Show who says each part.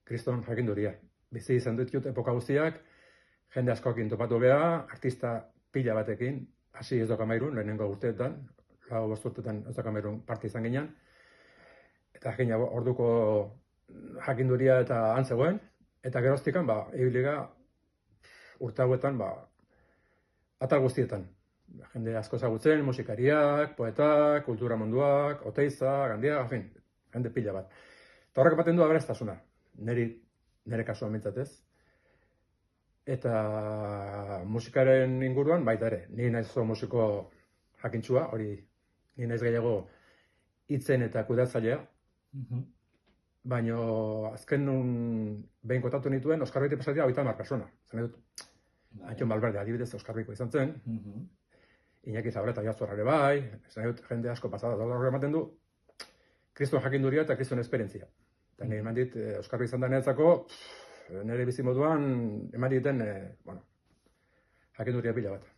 Speaker 1: kriston jakinduria. Bizi izan ditut epoka guztiak, jende askoekin topatu geha, artista pila batekin, hasi ez Kamerun, lehenengo urteetan, 4 urteetan ez Kamerun parte izan ginen, eta jakina orduko jakinduria eta antzegoen, eta geroztikan, ibiliga urte hauetan, atal guztietan. Jende asko ezagutzen, musikariak, poetak, kultura munduak, Oteiza, Gandia, jende pila bat. Eta horrek ematen du aberastasuna, nire kasua mintzatez. Eta musikaren inguruan baita ere, ni naiz oso musiko jakintxua, hori ni naiz gehiago hitzen eta kudeatzailea. Baina azken behin kontatu nituen, Oskar Beti pasatia 30 persona. Zene dut, Antxon Balberde adibidez Oskar Biko izan zen, Iñaki Zabaleta Jazorra ere bai, zene dut jende asko pasada, horrek ematen du, kriston jakinduria eta kriston esperientzia. Eta nire eman dit, Oskar izan da niretzako, nire bizimoduan eman diten, jakinduria pila bat.